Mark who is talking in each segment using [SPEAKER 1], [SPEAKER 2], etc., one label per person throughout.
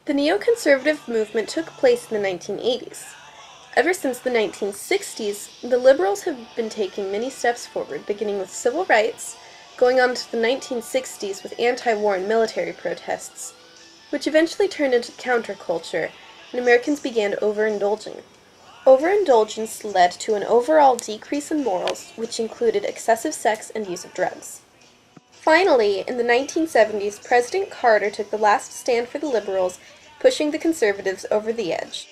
[SPEAKER 1] The neoconservative movement took place in the 1980s. Ever since the 1960s, the liberals have been taking many steps forward, beginning with civil rights, going on to the 1960s with anti-war and military protests, which eventually turned into counterculture, and Americans began overindulging. Overindulgence led to an overall decrease in morals, which included excessive sex and use of drugs. Finally, in the 1970s, President Carter took the last stand for the liberals, pushing the conservatives over the edge.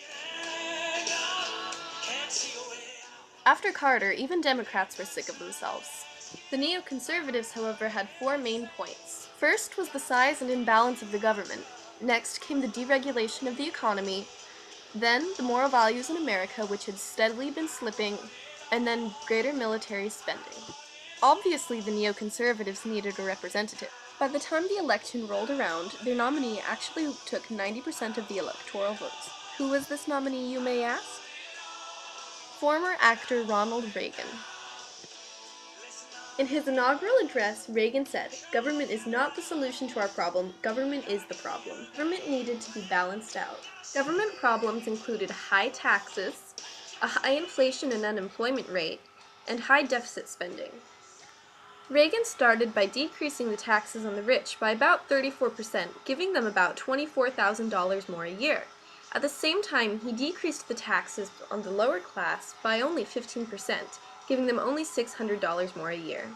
[SPEAKER 1] After Carter, even Democrats were sick of themselves. The neoconservatives, however, had four main points. First was the size and imbalance of the government. Next came the deregulation of the economy. Then the moral values in America, which had steadily been slipping, and then greater military spending. Obviously, the neoconservatives needed a representative. By the time the election rolled around, their nominee actually took 90% of the electoral votes. Who was this nominee, you may ask? Former actor Ronald Reagan. In his inaugural address, Reagan said, "Government is not the solution to our problem, government is the problem." Government needed to be balanced out. Government problems included high taxes, a high inflation and unemployment rate, and high deficit spending. Reagan started by decreasing the taxes on the rich by about 34%, giving them about $24,000 more a year. At the same time, he decreased the taxes on the lower class by only 15%, giving them only $600 more a year.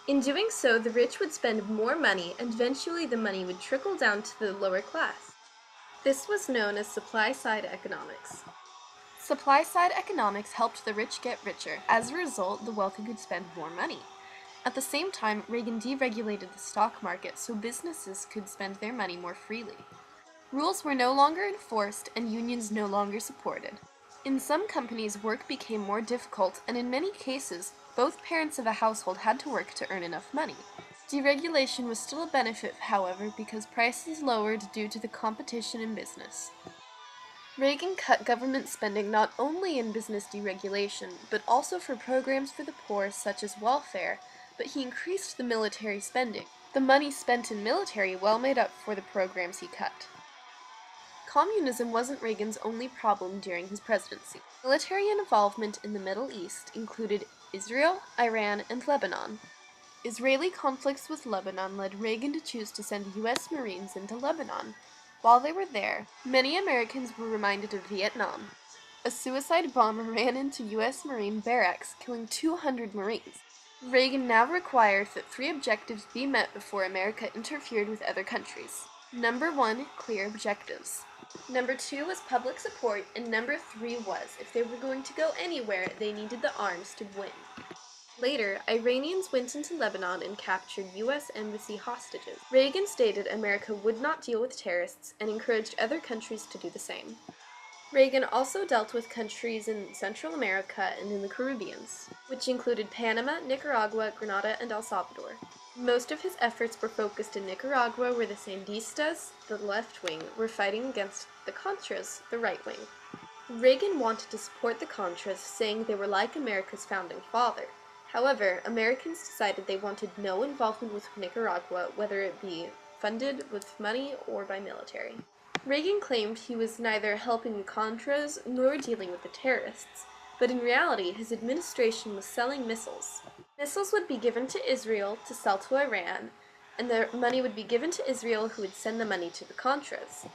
[SPEAKER 1] In doing so, the rich would spend more money, and eventually the money would trickle down to the lower class. This was known as supply-side economics. Supply-side economics helped the rich get richer. As a result, the wealthy could spend more money. At the same time, Reagan deregulated the stock market so businesses could spend their money more freely. Rules were no longer enforced and unions no longer supported. In some companies, work became more difficult, and in many cases, both parents of a household had to work to earn enough money. Deregulation was still a benefit, however, because prices lowered due to the competition in business. Reagan cut government spending not only in business deregulation, but also for programs for the poor such as welfare, but he increased the military spending. The money spent in military well made up for the programs he cut. Communism wasn't Reagan's only problem during his presidency. Military involvement in the Middle East included Israel, Iran, and Lebanon. Israeli conflicts with Lebanon led Reagan to choose to send U.S. Marines into Lebanon. While they were there, many Americans were reminded of Vietnam. A suicide bomber ran into U.S. Marine barracks, killing 200 Marines. Reagan now required that three objectives be met before America interfered with other countries. Number 1, clear objectives. Number 2 was public support, and number 3 was, if they were going to go anywhere, they needed the arms to win. Later, Iranians went into Lebanon and captured U.S. embassy hostages. Reagan stated America would not deal with terrorists and encouraged other countries to do the same. Reagan also dealt with countries in Central America and in the Caribbean, which included Panama, Nicaragua, Grenada, and El Salvador. Most of his efforts were focused in Nicaragua, where the Sandistas, the left wing, were fighting against the Contras, the right wing. Reagan wanted to support the Contras, saying they were like America's founding father. However, Americans decided they wanted no involvement with Nicaragua, whether it be funded with money or by military. Reagan claimed he was neither helping the Contras nor dealing with the terrorists, but in reality his administration was selling missiles. Missiles would be given to Israel to sell to Iran, and the money would be given to Israel, who would send the money to the Contras.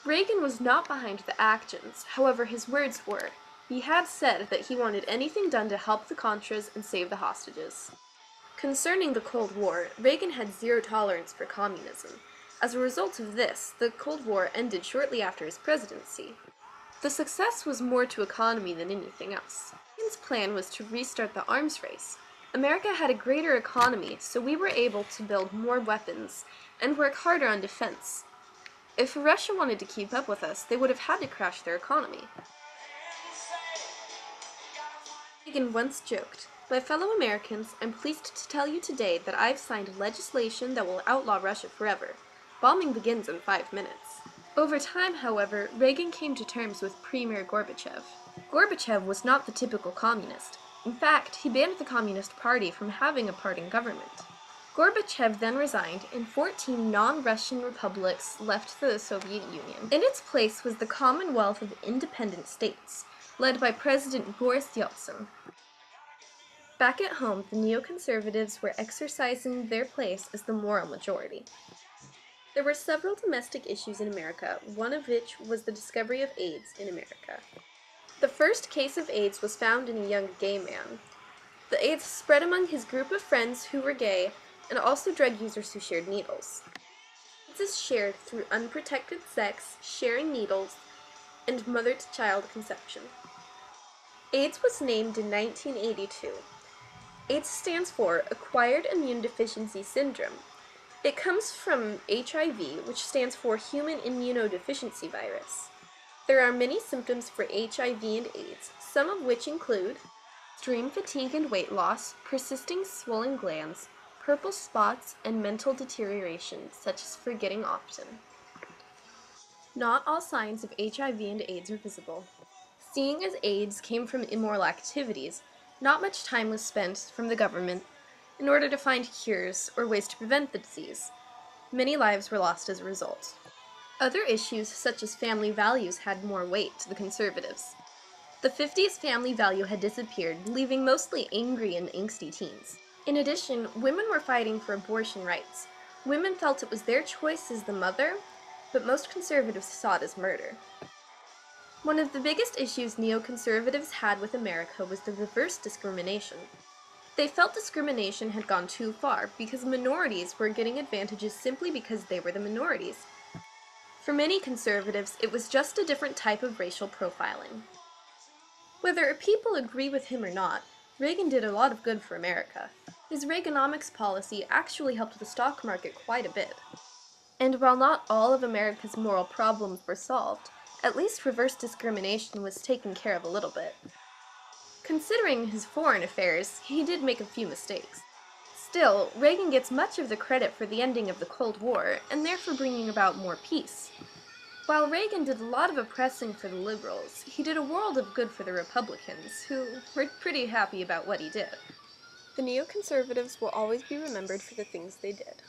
[SPEAKER 1] Reagan was not behind the actions, however his words were. He had said that he wanted anything done to help the Contras and save the hostages. Concerning the Cold War, Reagan had zero tolerance for communism. As a result of this, the Cold War ended shortly after his presidency. The success was more to economy than anything else. Reagan's plan was to restart the arms race. America had a greater economy, so we were able to build more weapons and work harder on defense. If Russia wanted to keep up with us, they would have had to crash their economy. Reagan once joked, "My fellow Americans, I'm pleased to tell you today that I've signed legislation that will outlaw Russia forever. Bombing begins in 5 minutes." Over time, however, Reagan came to terms with Premier Gorbachev. Gorbachev was not the typical communist. In fact, he banned the Communist Party from having a part in government. Gorbachev then resigned, and 14 non-Russian republics left the Soviet Union. In its place was the Commonwealth of Independent States, led by President Boris Yeltsin. Back at home, the neoconservatives were exercising their place as the moral majority. There were several domestic issues in America, one of which was the discovery of AIDS in America. The first case of AIDS was found in a young gay man. The AIDS spread among his group of friends who were gay, and also drug users who shared needles. AIDS is shared through unprotected sex, sharing needles, and mother-to-child conception. AIDS was named in 1982. AIDS stands for Acquired Immune Deficiency Syndrome. It comes from HIV, which stands for Human Immunodeficiency Virus. There are many symptoms for HIV and AIDS, some of which include extreme fatigue and weight loss, persisting swollen glands, purple spots, and mental deterioration, such as forgetting often. Not all signs of HIV and AIDS are visible. Seeing as AIDS came from immoral activities, not much time was spent from the government in order to find cures or ways to prevent the disease. Many lives were lost as a result. Other issues, such as family values, had more weight to the conservatives. The 50s family value had disappeared, leaving mostly angry and angsty teens. In addition, women were fighting for abortion rights. Women felt it was their choice as the mother, but most conservatives saw it as murder. One of the biggest issues neoconservatives had with America was the reverse discrimination. They felt discrimination had gone too far because minorities were getting advantages simply because they were the minorities. For many conservatives, it was just a different type of racial profiling. Whether people agree with him or not, Reagan did a lot of good for America. His Reaganomics policy actually helped the stock market quite a bit. And while not all of America's moral problems were solved, at least reverse discrimination was taken care of a little bit. Considering his foreign affairs, he did make a few mistakes. Still, Reagan gets much of the credit for the ending of the Cold War, and therefore bringing about more peace. While Reagan did a lot of oppressing for the liberals, he did a world of good for the Republicans, who were pretty happy about what he did. The neoconservatives will always be remembered for the things they did.